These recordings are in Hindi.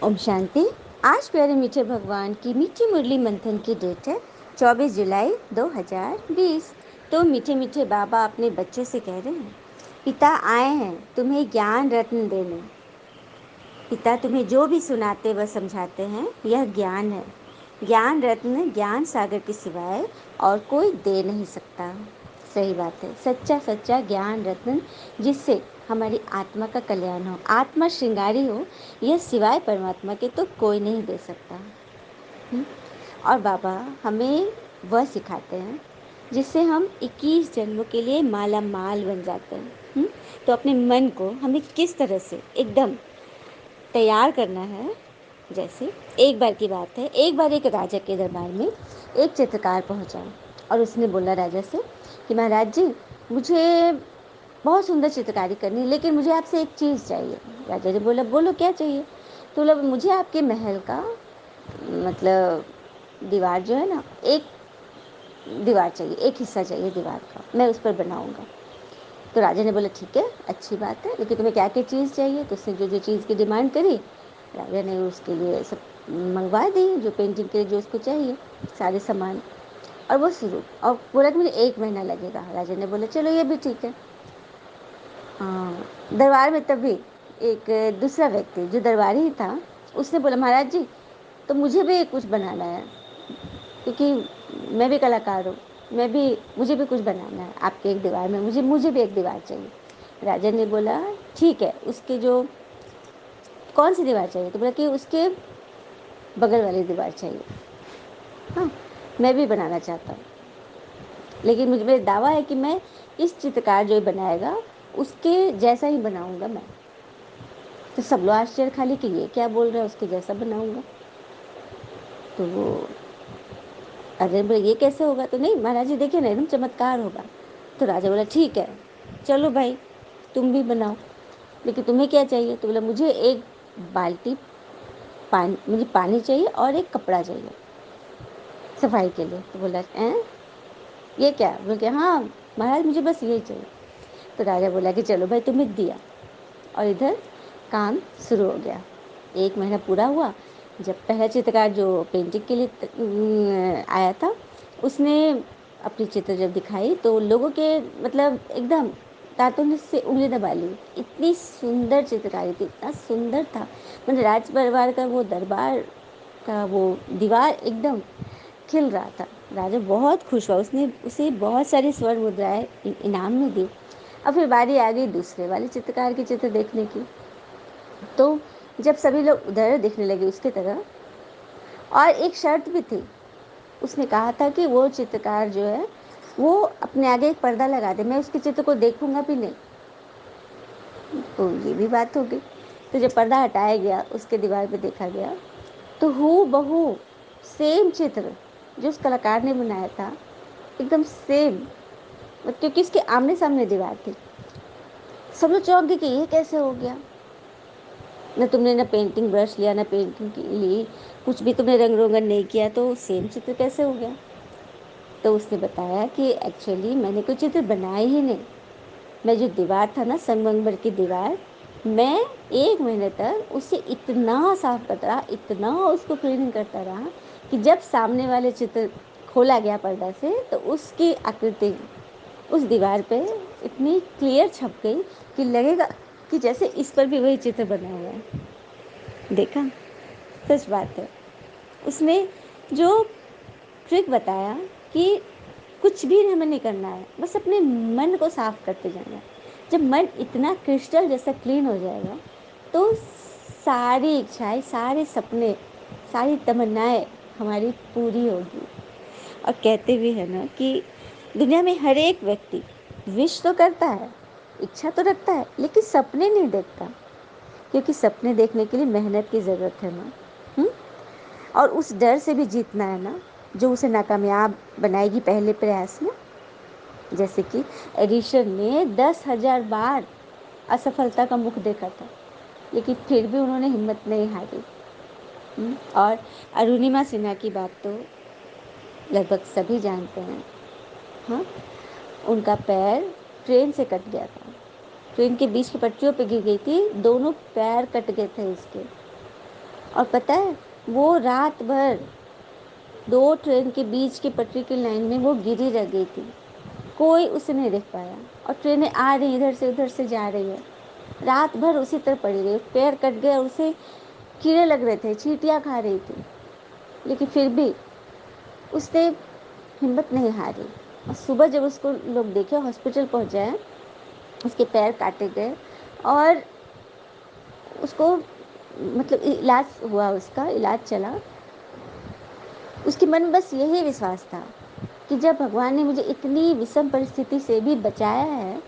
ओम शांति। आज प्यारे मीठे भगवान की मीठी मुरली मंथन की डेट है 24 जुलाई 2020। तो मीठे मीठे बाबा अपने बच्चों से कह रहे हैं, पिता आए हैं तुम्हें ज्ञान रत्न देने। पिता तुम्हें जो भी सुनाते व समझाते हैं यह ज्ञान है। ज्ञान रत्न ज्ञान सागर के सिवाय और कोई दे नहीं सकता। सही बात है, सच्चा सच्चा ज्ञान रत्न जिससे हमारी आत्मा का कल्याण हो, आत्मा श्रृंगारी हो, यह सिवाय परमात्मा के तो कोई नहीं दे सकता। और बाबा हमें वह सिखाते हैं जिससे हम 21 जन्मों के लिए माला माल बन जाते हैं। तो अपने मन को हमें किस तरह से एकदम तैयार करना है। जैसे एक बार की बात है, एक बार एक राजा के दरबार में एक चित्रकार पहुंचा और उसने बोला राजा से कि महाराज जी, मुझे बहुत सुंदर चित्रकारी करनी है, लेकिन मुझे आपसे एक चीज़ चाहिए। राजा ने बोला बोलो क्या चाहिए। तो बोला मुझे आपके महल का मतलब दीवार जो है ना, एक दीवार चाहिए, एक हिस्सा चाहिए दीवार का, मैं उस पर बनाऊंगा। तो राजा ने बोला ठीक है, अच्छी बात है, लेकिन तुम्हें क्या क्या चीज़ चाहिए। तो उसने जो जो चीज़ की डिमांड करी, राजा ने उसके लिए सब मंगवा दी, जो पेंटिंग के लिए जो उसको चाहिए सारे सामान। और वो शुरू और बोला कि मुझे 1 महीना लगेगा। राजा ने बोला चलो ये भी ठीक है। हाँ, दरबार में तभी एक दूसरा व्यक्ति जो दरबारी ही था, उसने बोला महाराज जी, तो मुझे भी कुछ बनाना है, क्योंकि मैं भी कलाकार हूँ, मुझे भी कुछ बनाना है आपके एक दीवार में, मुझे भी एक दीवार चाहिए। राजा ने बोला ठीक है, उसके जो कौन सी दीवार चाहिए। तो बोला कि उसके बगल वाली दीवार चाहिए। हाँ, मैं भी बनाना चाहता हूँ, लेकिन मुझे मेरा दावा है कि मैं इस चित्रकार जो बनाएगा उसके जैसा ही बनाऊंगा मैं। तो सब लोग आश्चर्य खाली कि ये क्या बोल रहा है, उसके जैसा बनाऊंगा। तो वो राजा बोले ये कैसे होगा। तो नहीं महाराज जी देखिए ना, एकदम चमत्कार होगा। तो राजा बोला ठीक है, चलो भाई तुम भी बनाओ, लेकिन तुम्हें क्या चाहिए। तो बोला मुझे एक बाल्टी पानी, मुझे पानी चाहिए और एक कपड़ा चाहिए सफाई के लिए। तो बोला ये क्या। बोल के हाँ महाराज मुझे बस यही चाहिए। तो राजा बोला कि चलो भाई तुम्हें दिया, और इधर काम शुरू हो गया। 1 महीना पूरा हुआ। जब पहला चित्रकार जो पेंटिंग के लिए आया था, उसने अपनी चित्र जब दिखाई तो लोगों के मतलब एकदम दांतों ने से उंगली दबा ली। इतनी सुंदर चित्रकारी थी, इतना सुंदर था, मतलब राज परिवार का वो दरबार का वो दीवार एकदम खिल रहा था। राजा बहुत खुश हुआ, उसने उसे बहुत सारी स्वर्ण मुद्राएं इनाम में दी। अब फिर बारी आ गई दूसरे वाले चित्रकार की चित्र देखने की। तो जब सभी लोग उधर देखने लगे उसके तरफ, और एक शर्त भी थी, उसने कहा था कि वो चित्रकार जो है वो अपने आगे एक पर्दा लगा दे, मैं उसके चित्र को देखूंगा भी नहीं। तो ये भी बात हो गई। तो जब पर्दा हटाया गया, उसके दीवार पे देखा गया, तो हू बहू सेम चित्र जो उस कलाकार ने बनाया था, एकदम सेम, क्योंकि इसके आमने सामने दीवार थी। सब लोग चौंक गए कि ये कैसे हो गया। न तुमने न पेंटिंग ब्रश लिया, न पेंटिंग की ली, कुछ भी तुमने रंग रोगन नहीं किया, तो सेम चित्र कैसे हो गया। तो उसने बताया कि एक्चुअली मैंने कोई चित्र बनाया ही नहीं। मैं जो दीवार था ना, संगमरमर की दीवार, मैं 1 महीने तक उसे इतना साफ करता रहा, इतना उसको क्लीनिंग करता रहा, कि जब सामने वाले चित्र खोला गया पर्दा से, तो उसकी आकृति उस दीवार पे इतनी क्लियर छप गई कि लगेगा कि जैसे इस पर भी वही चित्र बना हुआ है। देखा, सच बात है। उसने जो ट्रिक बताया कि कुछ भी हमें नहीं करना है, बस अपने मन को साफ करते जाना है। जब मन इतना क्रिस्टल जैसा क्लीन हो जाएगा, तो सारी इच्छाएं, सारे सपने, सारी तमन्नाएं हमारी पूरी होगी। और कहते भी है ना कि दुनिया में हर एक व्यक्ति विश तो करता है, इच्छा तो रखता है, लेकिन सपने नहीं देखता, क्योंकि सपने देखने के लिए मेहनत की ज़रूरत है ना। और उस डर से भी जीतना है ना, जो उसे नाकामयाब बनाएगी पहले प्रयास में। जैसे कि एडिशन ने 10,000 बार असफलता का मुख देखा था, लेकिन फिर भी उन्होंने हिम्मत नहीं हारी। और अरुणिमा सिन्हा की बात तो लगभग सभी जानते हैं। हाँ, उनका पैर ट्रेन से कट गया था, ट्रेन के बीच की पटरियों पे गिर गई थी, दोनों पैर कट गए थे उसके। और पता है, वो रात भर 2 ट्रेन के बीच की पटरी की लाइन में वो गिरी रह गई थी। कोई उसे नहीं देख पाया, और ट्रेनें आ रही इधर से उधर से जा रही है। रात भर उसी तरह पड़ी रही, पैर कट गए, उसे कीड़े लग रहे थे, चींटियाँ खा रही थी, लेकिन फिर भी उसने हिम्मत नहीं हारी। और सुबह जब उसको लोग देखे, हॉस्पिटल पहुंचाए, उसके पैर काटे गए और उसको मतलब इलाज हुआ, उसका इलाज चला। उसके मन में बस यही विश्वास था कि जब भगवान ने मुझे इतनी विषम परिस्थिति से भी बचाया है,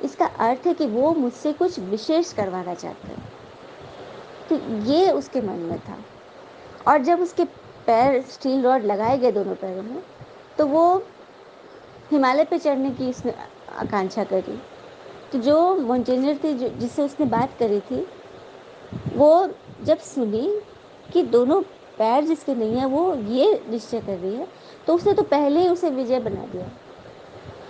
इसका अर्थ है कि वो मुझसे कुछ विशेष करवाना चाहते हैं। तो ये उसके मन में था। और जब उसके पैर स्टील रॉड लगाए गए दोनों पैरों में, तो वो हिमालय पे चढ़ने की इसने आकांक्षा करी। तो जो माउंटेनियर थी, जिससे उसने बात करी थी, वो जब सुनी कि दोनों पैर जिसके नहीं है वो ये निश्चय कर रही है, तो उसने तो पहले ही उसे विजय बना दिया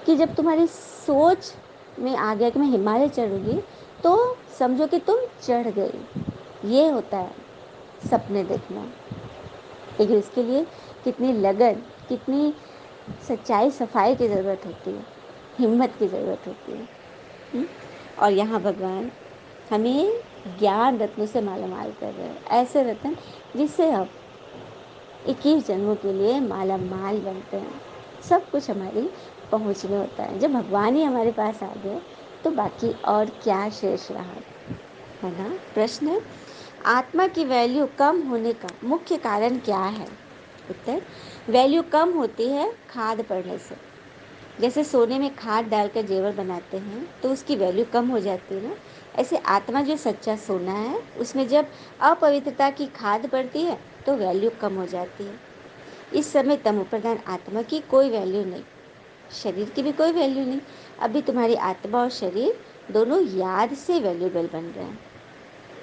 कि जब तुम्हारी सोच में आ गया कि मैं हिमालय चढ़ूंगी, तो समझो कि तुम चढ़ गई। ये होता है सपने देखना। लेकिन इसके लिए कितनी लगन, कितनी सच्चाई, सफाई की ज़रूरत होती है, हिम्मत की ज़रूरत होती है। और यहाँ भगवान हमें ज्ञान रत्नों से माला माल कर रहे हैं, ऐसे रत्न जिससे हम 21 जन्मों के लिए माला माल बनते हैं। सब कुछ हमारी पहुँच में होता है। जब भगवान ही हमारे पास आ गए, तो बाकी और क्या शेष रहा, है ना। प्रश्न: आत्मा की वैल्यू कम होने का मुख्य कारण क्या है? उत्तर: वैल्यू कम होती है खाद पड़ने से। जैसे सोने में खाद डालकर जेवर बनाते हैं तो उसकी वैल्यू कम हो जाती है ना, ऐसे आत्मा जो सच्चा सोना है, उसमें जब अपवित्रता की खाद पड़ती है तो वैल्यू कम हो जाती है। इस समय तमोप्रधान आत्मा की कोई वैल्यू नहीं, शरीर की भी कोई वैल्यू नहीं। अभी तुम्हारी आत्मा और शरीर दोनों याद से वैल्यूबल बन रहे हैं।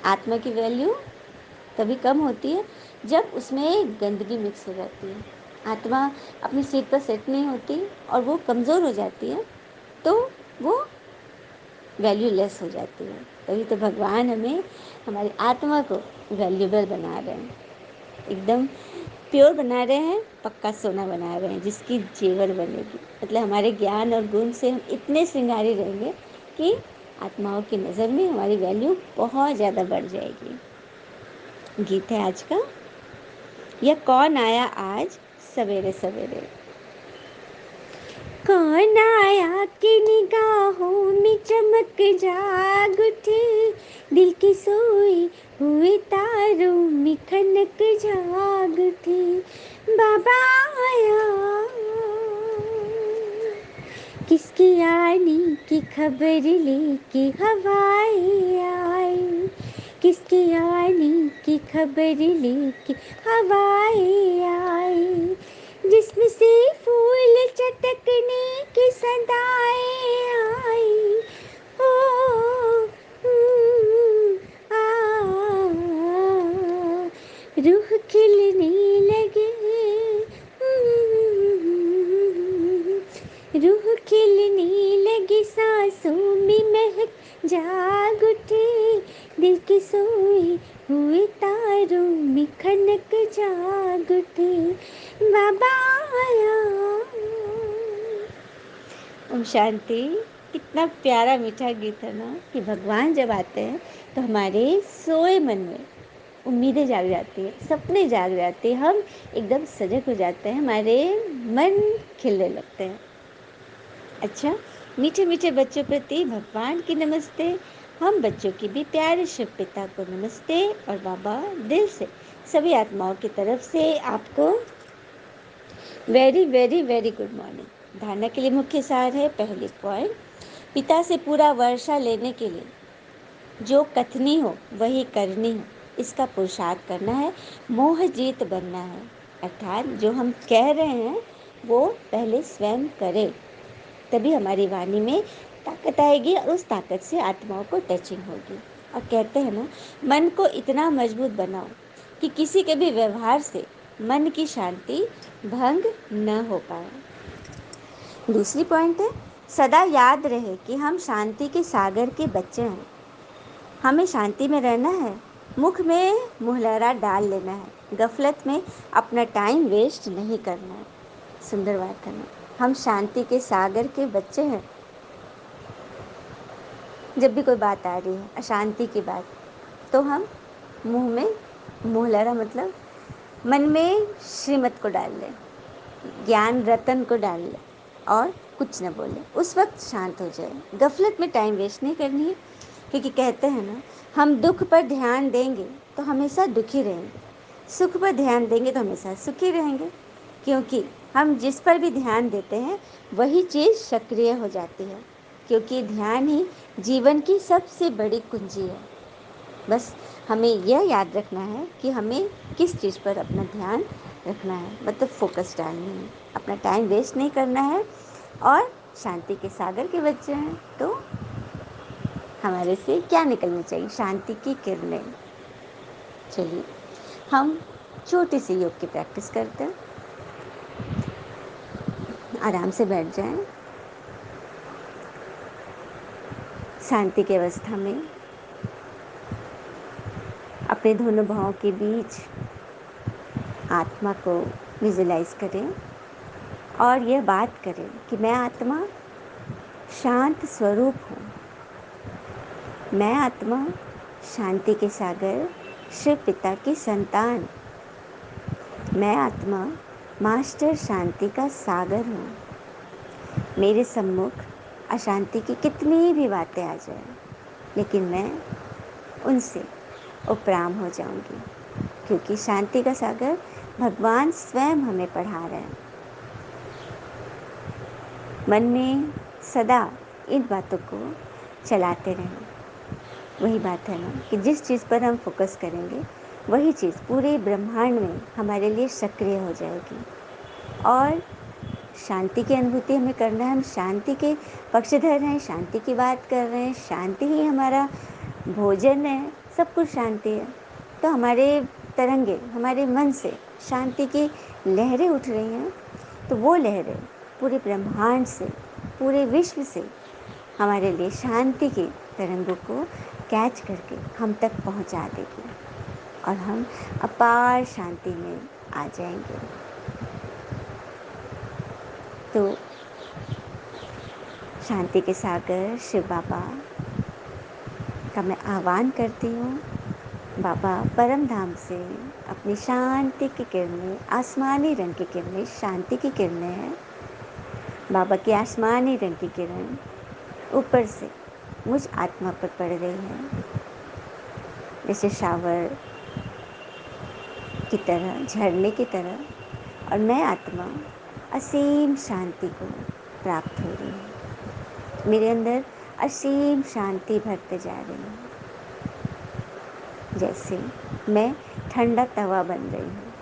आत्मा की वैल्यू तभी कम होती है जब उसमें गंदगी मिक्स हो जाती है। आत्मा अपनी सीट पर सेट नहीं होती और वो कमज़ोर हो जाती है, तो वो वैल्यू लेस हो जाती है। तभी तो भगवान हमें, हमारी आत्मा को वैल्यूबल बना रहे हैं, एकदम प्योर बना रहे हैं, पक्का सोना बना रहे हैं जिसकी जेवर बनेगी। मतलब हमारे ज्ञान और गुण से हम इतने श्रृंगारी रहेंगे कि आत्माओं की नज़र में हमारी वैल्यू बहुत ज़्यादा बढ़ जाएगी। गीत है आज का, यह कौन आया आज सवेरे सवेरे। कौन आया कि निगाहों में चमक जाग उठी, दिल की सोई हुई तारों में खनक जाग उठी। बाबा आया, किसकी आने की खबर लेके हवाएं आई, किसकी आने की खबर लेके हवाएं आई, जिसमें से फूल चटकने की सदाएं आई। ओ रूह खिलने लगे, रूह खिलने लगी, सांसों में महक जाग उठी, दिल की सोई हुई तारों में खनक जाग उठी। बाबा आया। ओम शांति। कितना प्यारा मीठा गीत है ना, कि भगवान जब आते हैं तो हमारे सोए मन में उम्मीदें जाग जाती है, सपने जाग जाते हैं, हम एकदम सजग हो जाते हैं, हमारे मन खिलने लगते हैं। अच्छा, मीठे मीठे बच्चों प्रति भगवान की नमस्ते। हम बच्चों की भी प्यारे शिव पिता को नमस्ते। और बाबा दिल से सभी आत्माओं की तरफ से आपको very very very good morning. धारणा के लिए मुख्य सार है, पहली पॉइंट, पिता से पूरा वर्षा लेने के लिए जो कथनी हो वही करनी हो, इसका पुरुषार्थ करना है, मोह जीत बनना है। अर्थात जो हम कह रहे हैं वो पहले स्वयं करें, तभी हमारी वाणी में ताकत आएगी और उस ताकत से आत्माओं को टचिंग होगी। और कहते हैं ना, मन को इतना मजबूत बनाओ कि किसी के भी व्यवहार से मन की शांति भंग न हो पाए। दूसरी पॉइंट है, सदा याद रहे कि हम शांति के सागर के बच्चे हैं, हमें शांति में रहना है, मुख में मुहलरा डाल लेना है, गफलत में अपना टाइम वेस्ट नहीं करना है। सुंदर बात है ना। हम शांति के सागर के बच्चे हैं। जब भी कोई बात आ रही है अशांति की बात, तो हम मुंह में मुहलरा मतलब मन में श्रीमत को डाल लें, ज्ञान रतन को डाल लें और कुछ न बोले, उस वक्त शांत हो जाए। गफलत में टाइम वेस्ट नहीं करनी है, क्योंकि कहते हैं ना, हम दुख पर ध्यान देंगे तो हमेशा दुखी रहेंगे, सुख पर ध्यान देंगे तो हमेशा सुखी रहेंगे। क्योंकि हम जिस पर भी ध्यान देते हैं वही चीज़ सक्रिय हो जाती है, क्योंकि ध्यान ही जीवन की सबसे बड़ी कुंजी है। बस हमें यह याद रखना है कि हमें किस चीज़ पर अपना ध्यान रखना है, मतलब फोकस डालनी है, अपना टाइम वेस्ट नहीं करना है। और शांति के सागर के बच्चे हैं तो हमारे से क्या निकलनी चाहिए? शांति की किरणें। चलिए हम छोटी सी योग की प्रैक्टिस करते हैं। आराम से बैठ जाएं। शांति की अवस्था में अपने दोनों भौहों के बीच आत्मा को विजुलाइज करें और यह बात करें कि मैं आत्मा शांत स्वरूप हूँ। मैं आत्मा शांति के सागर शिव पिता की संतान। मैं आत्मा मास्टर शांति का सागर हूँ। मेरे सम्मुख अशांति की कितनी भी बातें आ जाए, लेकिन मैं उनसे उपराम हो जाऊंगी, क्योंकि शांति का सागर भगवान स्वयं हमें पढ़ा रहे हैं। मन में सदा इन बातों को चलाते रहें। वही बात है ना कि जिस चीज़ पर हम फोकस करेंगे वही चीज़ पूरे ब्रह्मांड में हमारे लिए सक्रिय हो जाएगी। और शांति की अनुभूति हमें करना है। हम शांति के पक्षधर हैं, शांति की बात कर रहे हैं, शांति ही हमारा भोजन है, सब कुछ शांति है। तो हमारे तरंगे, हमारे मन से शांति की लहरें उठ रही हैं, तो वो लहरें पूरे ब्रह्मांड से, पूरे विश्व से हमारे लिए शांति की तरंगों को कैच करके हम तक पहुंचा देगी और हम अपार शांति में आ जाएंगे। तो शांति के सागर शिव बाबा का मैं आह्वान करती हूँ। बाबा परम धाम से अपनी शांति की किरणें, आसमानी रंग की किरणें, शांति की किरणें हैं। बाबा की आसमानी रंग की किरण ऊपर से मुझ आत्मा पर पड़ रही है, जैसे शावर की तरह, झरने की तरह। और मैं आत्मा असीम शांति को प्राप्त हो रही हूँ। मेरे अंदर असीम शांति भरते जा रही है, जैसे मैं ठंडा तवा बन रही हूँ।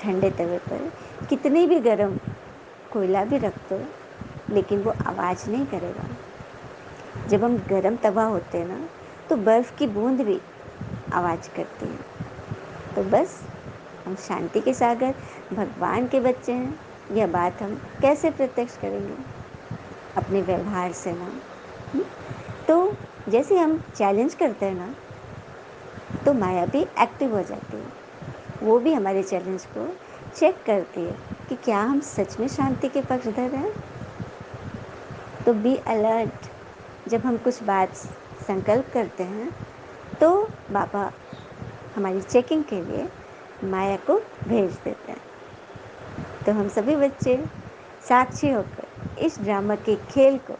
ठंडे तवे पर कितनी भी गर्म कोयला भी रख दो, लेकिन वो आवाज़ नहीं करेगा। जब हम गर्म तवा होते हैं ना, तो बर्फ़ की बूंद भी आवाज़ करती है। तो बस हम शांति के सागर भगवान के बच्चे हैं, यह बात हम कैसे प्रत्यक्ष करेंगे? अपने व्यवहार से ना। तो जैसे हम चैलेंज करते हैं ना, तो माया भी एक्टिव हो जाती है। वो भी हमारे चैलेंज को चेक करती है कि क्या हम सच में शांति के पक्षधर हैं। तो बी अलर्ट। जब हम कुछ बात संकल्प करते हैं तो बाबा हमारी चेकिंग के लिए माया को भेज देते हैं। तो हम सभी बच्चे साक्षी होकर इस ड्रामा के खेल को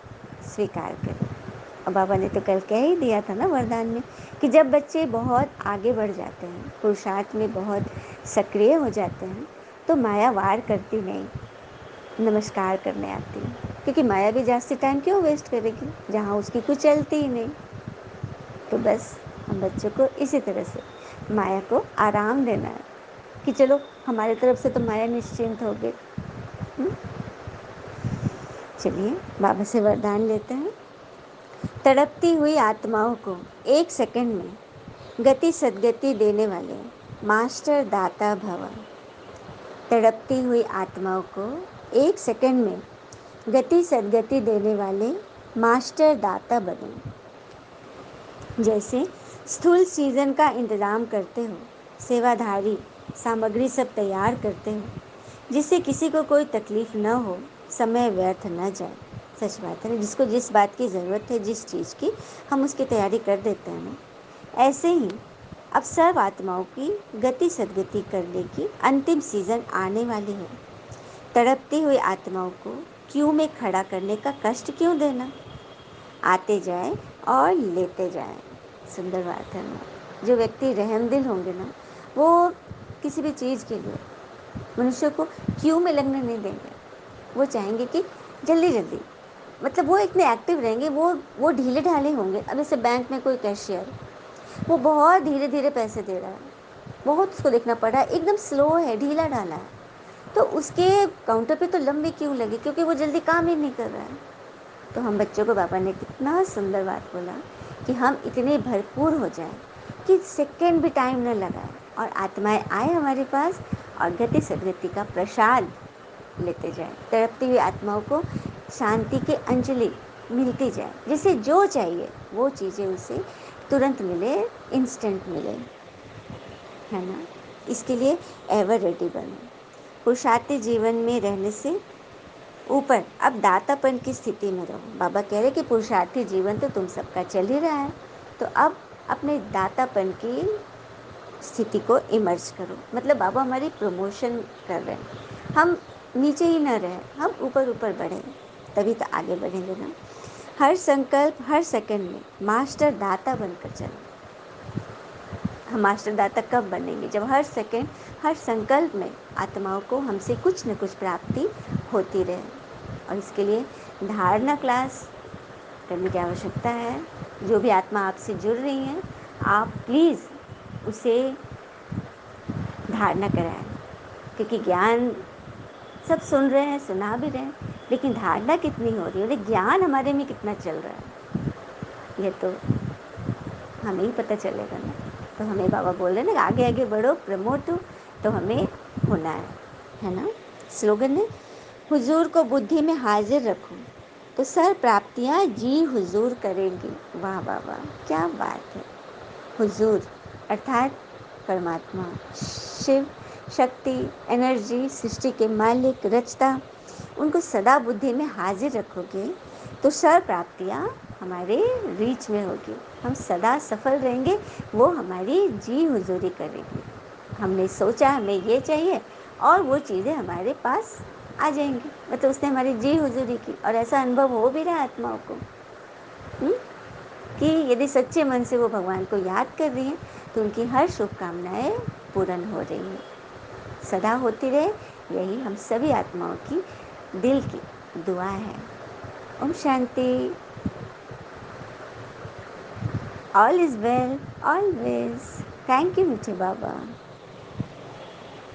स्वीकार करें। और बाबा ने तो कल कह ही दिया था ना वरदान में कि जब बच्चे बहुत आगे बढ़ जाते हैं, पुरुषार्थ में बहुत सक्रिय हो जाते हैं, तो माया वार करती नहीं, नमस्कार करने आती है। क्योंकि माया भी जास्ती टाइम क्यों वेस्ट करेगी जहाँ उसकी कुछ चलती ही नहीं। तो बस हम बच्चों को इसी तरह से माया को आराम देना है कि चलो हमारी तरफ से तो माया निश्चिंत हो गई। चलिए बाबा से वरदान लेते हैं। तड़पती हुई आत्माओं को एक सेकंड में गति सद्गति देने वाले मास्टर दाता भव। तड़पती हुई आत्माओं को एक सेकंड में गति सद्गति देने वाले मास्टर दाता बने। जैसे स्थूल सीजन का इंतज़ाम करते हो, सेवाधारी सामग्री सब तैयार करते हो, जिससे किसी को कोई तकलीफ़ न हो, समय व्यर्थ न जाए। सच बात है ना, जिसको जिस बात की ज़रूरत है, जिस चीज़ की, हम उसकी तैयारी कर देते हैं ना। ऐसे ही अब सर्व आत्माओं की गति सद्गति करने की अंतिम सीज़न आने वाली है। तड़पती हुई आत्माओं को क्यू में खड़ा करने का कष्ट क्यों देना? आते जाए और लेते जाए। सुंदर बात है ना। जो व्यक्ति रहमदिल होंगे ना, वो किसी भी चीज़ के लिए मनुष्य को क्यू में लगने नहीं देंगे। वो चाहेंगे कि जल्दी जल्दी, मतलब वो इतने एक्टिव रहेंगे, वो ढीले ढाले होंगे। अब जैसे बैंक में कोई कैशियर, वो बहुत धीरे धीरे पैसे दे रहा है, बहुत उसको देखना पड़ रहा है, एकदम स्लो है, ढीला ढाला है, तो उसके काउंटर पे तो लंबी क्यू लगी, क्योंकि वो जल्दी काम ही नहीं कर रहा है। तो हम बच्चों को बाबा ने कितना सुंदर बात बोला कि हम इतने भरपूर हो जाएं कि सेकंड भी टाइम न लगाए और आत्माएं आए हमारे पास और गति सद्गति का प्रसाद लेते जाए। तड़पती हुई आत्माओं को शांति की अंजलि मिलती जाए, जिसे जो चाहिए वो चीज़ें उसे तुरंत मिले, इंस्टेंट मिले, है ना। इसके लिए एवर रेडी बनो। पुरुषार्थी जीवन में रहने से ऊपर अब दातापन की स्थिति में रहो। बाबा कह रहे कि पुरुषार्थी जीवन तो तुम सबका चल ही रहा है, तो अब अपने दातापन की स्थिति को इमर्ज करो। मतलब बाबा हमारी प्रमोशन कर रहे हैं, हम नीचे ही न रहें, हम ऊपर ऊपर बढ़ें, तभी तो आगे बढ़ेंगे ना। हर संकल्प, हर सेकंड में मास्टर दाता बनकर चलो। हम मास्टर दाता कब बनेंगे? जब हर सेकंड, हर संकल्प में आत्माओं को हमसे कुछ न कुछ प्राप्ति होती रहे। और इसके लिए धारणा क्लास करने की आवश्यकता है। जो भी आत्मा आपसे जुड़ रही हैं, आप प्लीज़ उसे धारणा कराएं, क्योंकि ज्ञान सब सुन रहे हैं, सुना भी रहे हैं, लेकिन धारणा कितनी हो रही है, ज्ञान हमारे में कितना चल रहा है, ये तो हमें ही पता चलेगा ना। तो हमें बाबा बोल रहे हैं ना, आगे आगे बढ़ो, प्रमोट हो, तो हमें होना है ना। स्लोगन है, हुजूर को बुद्धि में हाजिर रखो तो सर प्राप्तियां जी हुजूर करेंगी। वाह वाह वाह, क्या बात है। हुजूर अर्थात परमात्मा, शिव, शक्ति, एनर्जी, सृष्टि के मालिक, रचता, उनको सदा बुद्धि में हाजिर रखोगे तो सर प्राप्तियां हमारे रीच में होगी, हम सदा सफल रहेंगे, वो हमारी जी हुजूरी करेंगी। हमने सोचा हमें ये चाहिए और वो चीज़ें हमारे पास आ जाएंगी, मतलब उसने हमारी जी हुजूरी की, और ऐसा अनुभव हो भी रहा है आत्माओं को। कि यदि सच्चे मन से वो भगवान को याद कर रही हैं तो उनकी हर शुभकामनाएं पूर्ण हो रही हैं, सदा होती रहे, यही हम सभी आत्माओं की दिल की दुआ है। ओम शांति। All is well always. Thank you मीठे बाबा।